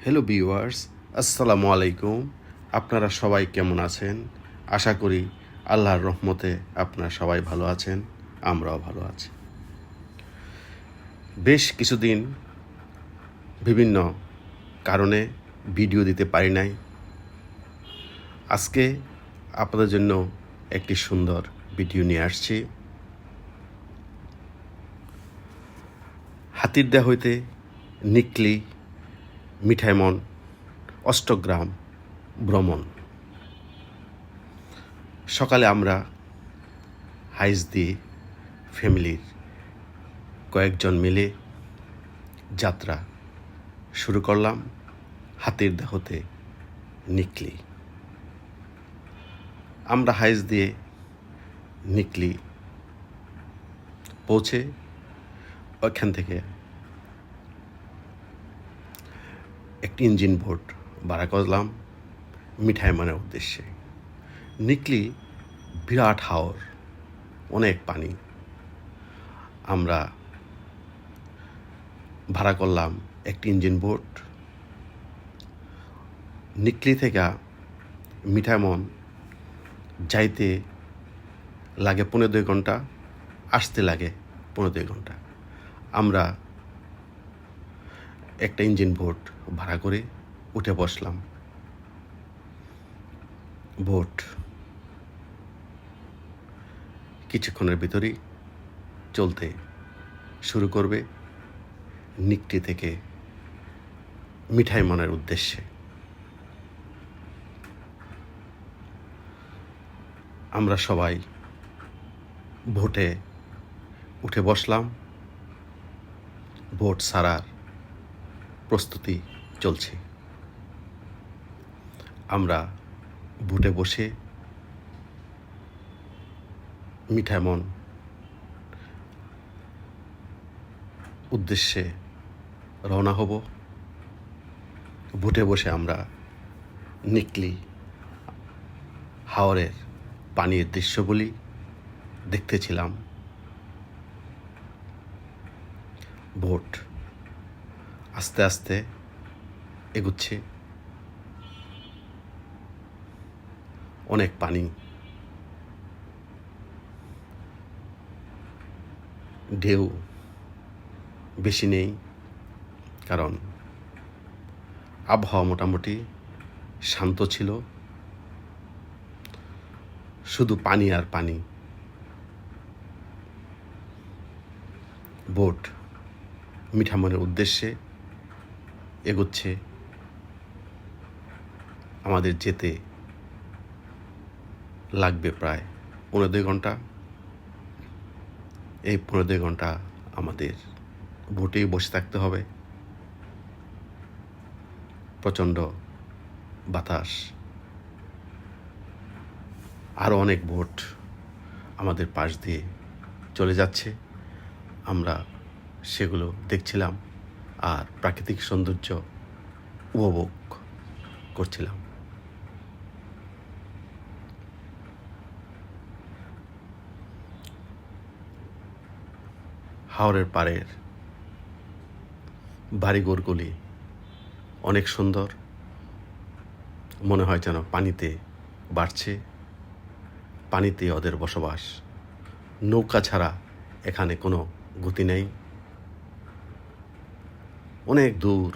Hello viewers, আসসালামু আলাইকুম। আপনারা সবাই কেমন আছেন? আশা করি আল্লাহর রহমতে আপনারা সবাই ভালো আছেন, আমরাও ভালো আছি। বেশ কিছুদিন বিভিন্ন কারণে ভিডিও দিতে পারি নাই। আজকে আপনাদের জন্য একটি সুন্দর ভিডিও নিয়ে আসছি। হাতিরদা হইতে নিকলি মিঠাইমন অষ্টগ্রাম ভ্রমণ। সকালে আমরা হাইস দিয়ে ফ্যামিলির কয়েকজন মিলে যাত্রা শুরু করলাম হাতিরদা হতে নিকলি। আমরা হাইস দিয়ে নিকলি পৌঁছে ওইখান থেকে একটি ইঞ্জিন বোট ভাড়া করলাম মিঠাইমনের উদ্দেশ্যে। নিকলি বিরাট হাওর, অনেক পানি। আমরা ভাড়া করলাম একটি ইঞ্জিন বোট। নিকলি থেকে মিঠাইমন যাইতে লাগে ১৫-২ ঘন্টা, আসতে লাগে ১৫-২ ঘন্টা। আমরা একটা ইঞ্জিন বোট ভাড়া করে উঠে বসলাম। বোট কিছুক্ষণের ভিতরেই চলতে শুরু করবে নিকলি থেকে মিঠাইমনের উদ্দেশ্যে। আমরা সবাই বোটে উঠে বসলাম। বোট ছাড়ার প্রস্তুতি চলছে। আমরা বোটে বসে মিঠাইমন উদ্দেশ্যে রওনা হব। বোটে বসে আমরা নিকলি হাওরের পানির দৃশ্যগুলি দেখতেছিলাম। বোট আস্তে আস্তে এগুচ্ছে। অনেক পানি, ঢেউ বেশি নেই, কারণ আবহাওয়া মোটামুটি শান্ত ছিল। শুধু পানি আর পানি। বোট মিঠাইমনের উদ্দেশ্যে এগোচ্ছে। আমাদের যেতে লাগবে প্রায় ১৫-২ ঘন্টা। এই ১৫-২ ঘন্টা আমাদের বোটেই বসে থাকতে হবে। প্রচণ্ড বাতাস। আরও অনেক বোট আমাদের পাশ দিয়ে চলে যাচ্ছে। আমরা সেগুলো দেখছিলাম আর প্রাকৃতিক সৌন্দর্য উপভোগ করছিলাম। হাওরের পাড়ের বাড়িঘরগুলি অনেক সুন্দর। মনে হয় যেন পানিতে বাড়ছে, পানিতে ওদের বসবাস। নৌকা ছাড়া এখানে কোনো গতি নেই। অনেক দূর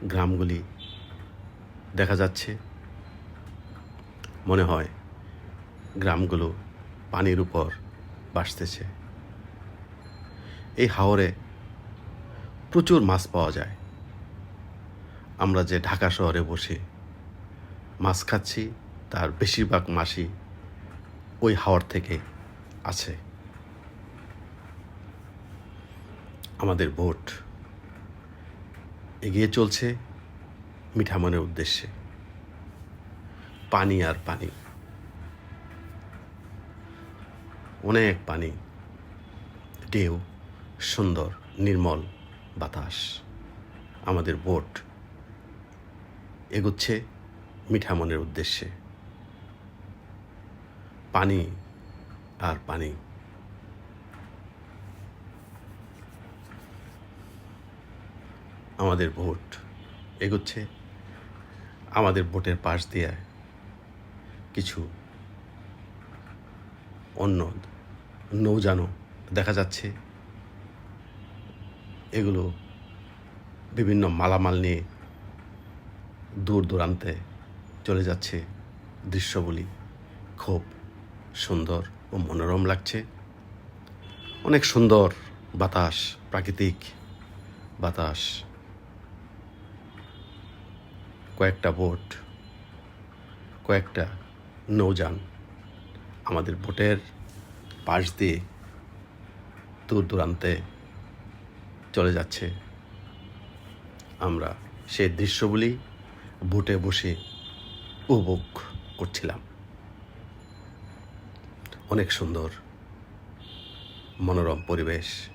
গ্রামগুলি দেখা যাচ্ছে। মনে হয় গ্রামগুলো পানির উপর ভাসতেছে। এই হাওরে প্রচুর মাছ পাওয়া যায়। আমরা যে ঢাকা শহরে বসে মাছ খাচ্ছি, তার বেশিরভাগ মাছই ওই হাওর থেকে আছে। আমাদের বোট এগিয়ে চলছে মিঠাইমনের উদ্দেশ্যে। পানি আর পানি, অনেক পানি, ঢেউ, সুন্দর নির্মল বাতাস। আমাদের বোট এগোচ্ছে মিঠাইমনের উদ্দেশ্যে। পানি আর পানি। আমাদের বোট এগোচ্ছে। আমাদের বোটের পাশ দিয়ে কিছু অন্য নৌযানও দেখা যাচ্ছে। এগুলো বিভিন্ন মালামাল নিয়ে দূর দূরান্তে চলে যাচ্ছে। দৃশ্যগুলি খুব সুন্দর ও মনোরম লাগছে। অনেক সুন্দর বাতাস, প্রাকৃতিক বাতাস। কয়েকটা বোট, কয়েকটা নৌযান আমাদের বোটের পাশ দিয়ে দূর দূরান্তে চলে যাচ্ছে। আমরা সেই দৃশ্যগুলি বোটে বসে উপভোগ করছিলাম। অনেক সুন্দর মনোরম পরিবেশ,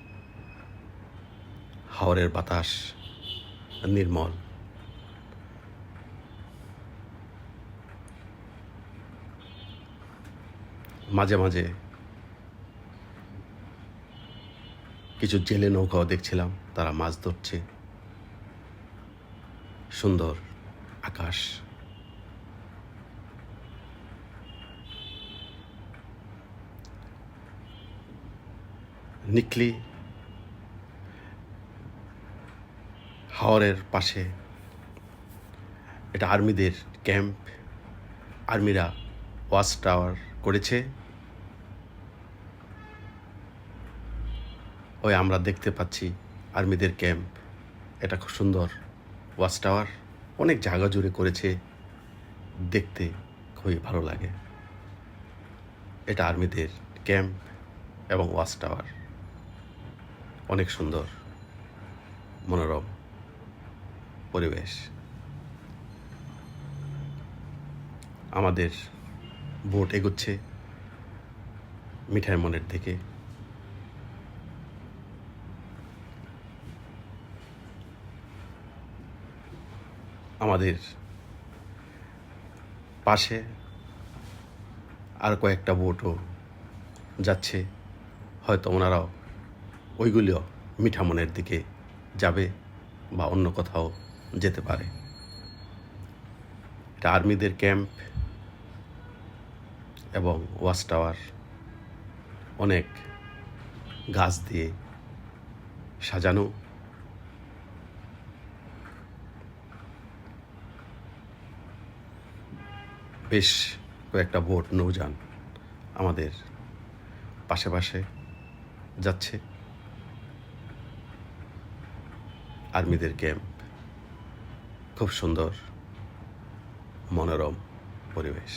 হাওরের বাতাস নির্মল। মাঝে মাঝে কিছু জেলে নৌকাও দেখছিলাম, তারা মাছ ধরছে। সুন্দর আকাশ। নিকলি হাওরের পাশে এটা আর্মিদের ক্যাম্প। আর্মিরা ওয়াচ টাওয়ার করেছে। ওই আমরা দেখতে পাচ্ছি আর্মিদের ক্যাম্প। এটা খুব সুন্দর ওয়াচ টাওয়ার, অনেক জায়গা জুড়ে করেছে, দেখতে খুবই ভালো লাগে। এটা আর্মিদের ক্যাম্প এবং ওয়াচ টাওয়ার, অনেক সুন্দর মনোরম পরিবেশ। আমাদের বোট এগোচ্ছে মিঠাই মনের দিকে। আমাদের পাশে আর কয়েকটা বোটও যাচ্ছে, হয়তো ওনারাও ওইগুলিও মিঠামনের দিকে যাবে বা অন্য কোথাও যেতে পারে। এটা আর্মিদের ক্যাম্প এবং ওয়াচ টাওয়ার অনেক গাছ দিয়ে সাজানো। বেশ কয়েকটা বোট নৌযান আমাদের পাশে পাশে যাচ্ছে। আর্মিদের ক্যাম্প, খুব সুন্দর মনোরম পরিবেশ।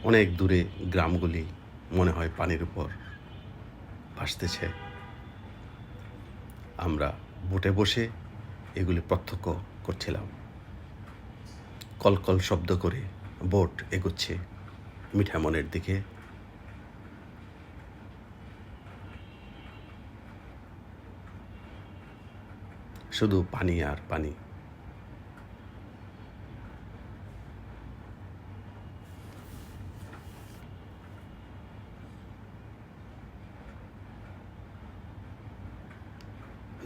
অনেক দূরে গ্রামগুলি মনে হয় পানির উপর ভাসতেছে। আমরা বোটে বসে এগুলি প্রত্যক্ষ করছিলাম। কলকল শব্দ করে বোট এগোচ্ছে মিঠামনের দিকে। শুধু পানি আর পানি।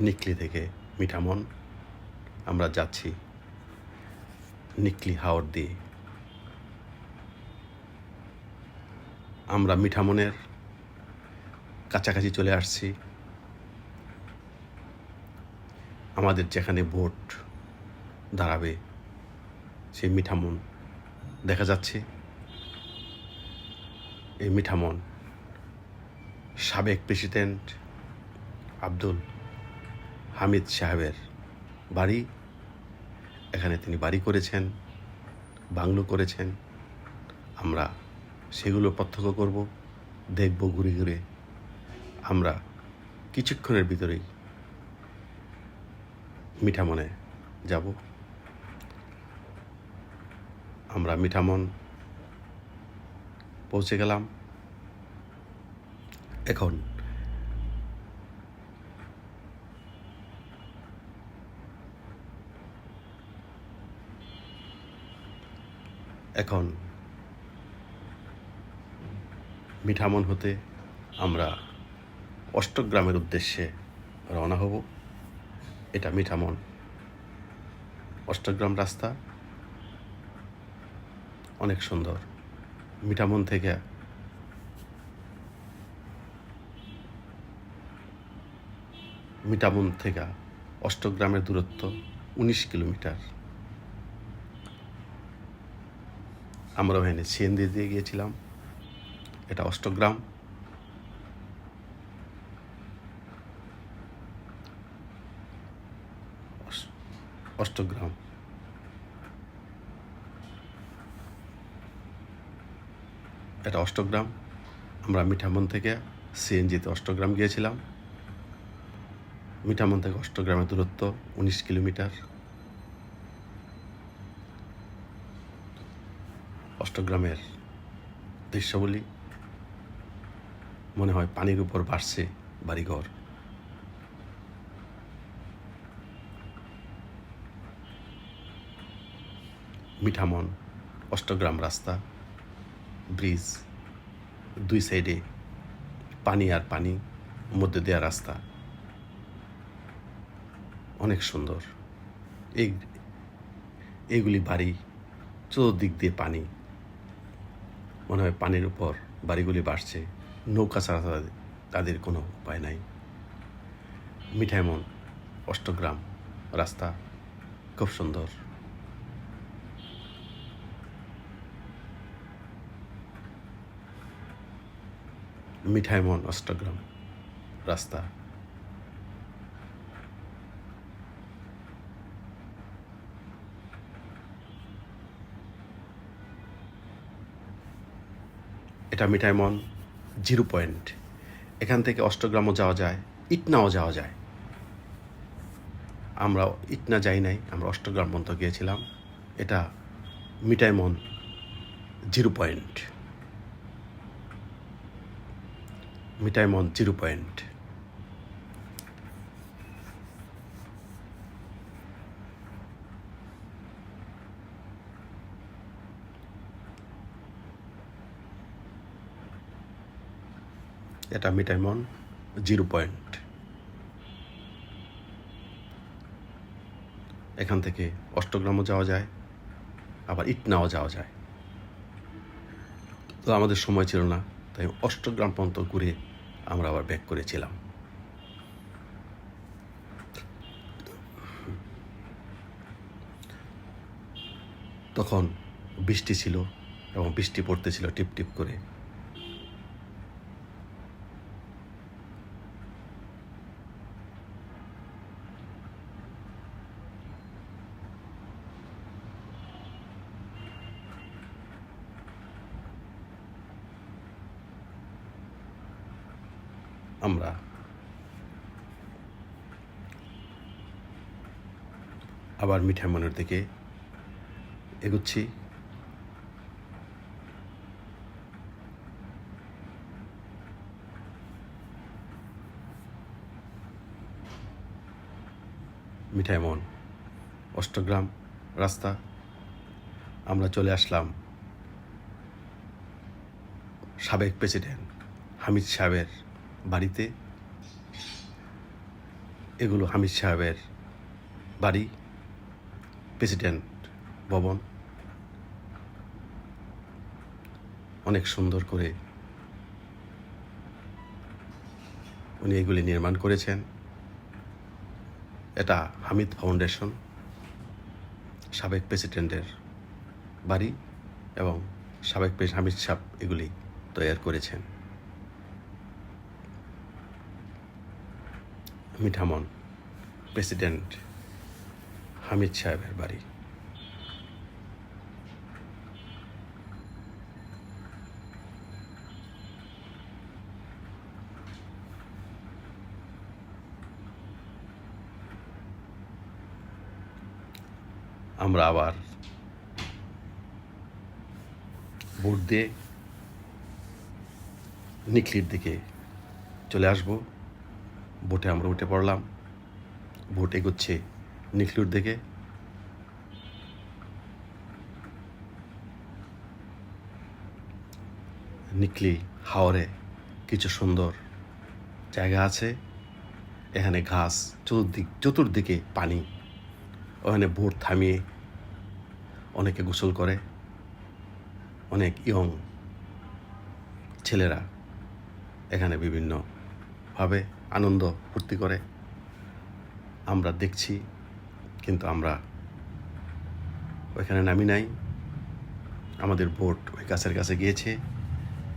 নিকলি থেকে মিঠামন আমরা যাচ্ছি নিকলি হাওর দিয়ে। আমরা মিঠামনের কাছাকাছি চলে আসছি। আমাদের যেখানে বোট দাঁড়াবে সেই মিঠামন দেখা যাচ্ছে। এই মিঠামন সাবেক প্রেসিডেন্ট আব্দুল হামিদ সাহেবের বাড়ি। এখানে তিনি বাড়ি করেছেন, বাংলো করেছেন। আমরা সেগুলো প্রত্যক্ষ করব, দেখব ঘুরে ঘুরে। আমরা কিছুক্ষণের ভিতরেই মিঠামনে যাব। আমরা মিঠামন পৌঁছে গেলাম। এখন মিঠামন হতে আমরা অষ্টগ্রামের উদ্দেশ্যে রওনা হব। এটা মিঠামন অষ্টগ্রাম রাস্তা, অনেক সুন্দর। মিঠামন থেকে অষ্টগ্রামের দূরত্ব 19 কিলোমিটার। আমরা ওখানে সিএনজি দিয়ে গিয়েছিলাম। এটা অষ্টগ্রাম। অষ্টগ্রাম এটা অষ্টগ্রাম। আমরা মিঠামন থেকে সিএনজিতে অষ্টগ্রাম গিয়েছিলাম। মিঠামন থেকে অষ্টগ্রামের দূরত্ব 19 কিলোমিটার। অষ্টগ্রামের দৃশ্যগুলি মনে হয় পানির উপর ভাসছে বাড়িঘর। মিঠামন অষ্টগ্রাম রাস্তা, ব্রিজ, দুই সাইডে পানি আর পানি, মধ্যে দেওয়া রাস্তা, অনেক সুন্দর। এইগুলি বাড়ি, চতুর্দিক দিয়ে পানি, মনে হয় পানির উপর বাড়িগুলি বাড়ছে। নৌকা ছাড়া তাদের কোনো উপায় নাই। মিঠামন অষ্টগ্রাম রাস্তা খুব সুন্দর। মিঠামন অষ্টগ্রাম রাস্তা। এটা মিঠামন 0 পয়েন্ট। এখান থেকে অষ্টগ্রামও যাওয়া যায়, ইটনাও যাওয়া যায়। আমরা ইটনা যাই নাই, আমরা অষ্টগ্রাম পর্যন্ত গিয়েছিলাম। এটা মিঠামন 0 পয়েন্ট। মিঠামন 0 পয়েন্ট। এটা মিঠামন 0 পয়েন্ট। এখান থেকে অষ্টগ্রামও যাওয়া যায়, আবার ইটনাও যাওয়া যায়। তো আমাদের সময় ছিল না, তাই অষ্টগ্রাম পর্যন্ত ঘুরে আমরা আবার ব্যাক করেছিলাম। তখন বৃষ্টি ছিল এবং বৃষ্টি পড়তেছিল টিপ টিপ করে। আমরা আবার মিঠামনের দিকে এগুচ্ছি। মিঠামন অষ্টগ্রাম রাস্তা। আমরা চলে আসলাম সাবেক প্রেসিডেন্ট হামিদ সাহেবের বাড়িতে। এগুলো হামিদ সাহেবের বাড়ি, প্রেসিডেন্ট ভবন। অনেক সুন্দর করে উনি এগুলি নির্মাণ করেছেন। এটা হামিদ ফাউন্ডেশন, সাবেক প্রেসিডেন্টের বাড়ি, এবং সাবেক হামিদ সাহেব এগুলি তৈরি করেছেন। মিঠামন প্রেসিডেন্ট হামিদ সাহেবের বাড়ি। আমরা আবার বোট দিয়ে নিকলির দিকে চলে আসব। বোটে আমরা উঠে পড়লাম। বোট এগোচ্ছে নিকলির দিকে। নিকলি হাওরে কিছু সুন্দর জায়গা আছে। এখানে ঘাস, চতুর্দিকে পানি। ওখানে বোট থামিয়ে অনেকে গোসল করে, অনেক ইয়ং ছেলেরা এখানে বিভিন্নভাবে আনন্দ ফুর্তি করে। আমরা দেখছি, কিন্তু আমরা ওইখানে নামি নাই। আমাদের বোট ওই গাছের কাছে গিয়েছে,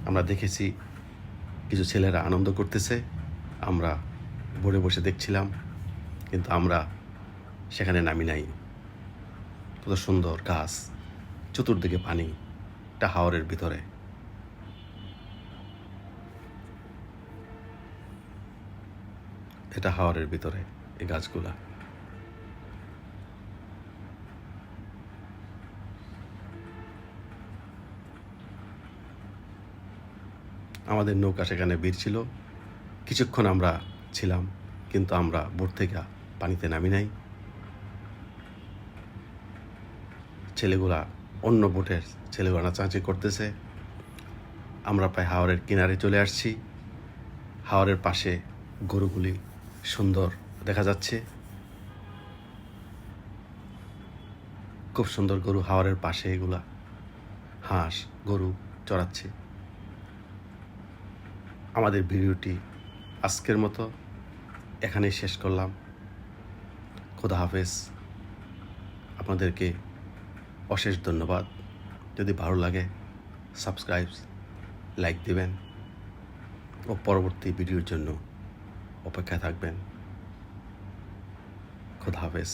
আমরা দেখেছি কিছু ছেলেরা আনন্দ করতেছে, আমরা বোটে বসে দেখছিলাম, কিন্তু আমরা সেখানে নামি নাই। কত সুন্দর গাছ, চতুর্দিকে পানি, এটা হাওরের ভিতরে। এটা হাওরের ভিতরে এই গাছগুলা। আমাদের নৌকা সেখানে ভিড় ছিল, কিছুক্ষণ আমরা ছিলাম, কিন্তু আমরা বোট থেকে পানিতে নামি নাই। ছেলেগুলা অন্য বোটের ছেলেগুলা নাচানাচি করতেছে। আমরা প্রায় হাওরের কিনারে চলে আসছি। হাওরের পাশে গরুগুলি সুন্দর দেখা যাচ্ছে, খুব সুন্দর গরু হাওরের পাশে। এগুলা হাঁস গরু চড়াচ্ছে। আমাদের ভিডিওটি আজকের মতো এখানেই শেষ করলাম। খোদা হাফেজ। আপনাদেরকে অশেষ ধন্যবাদ। যদি ভালো লাগে সাবস্ক্রাইব, লাইক দিবেন ও পরবর্তী ভিডিওর জন্য অপেক্ষায় থাকবেন। খোদা হাফেজ।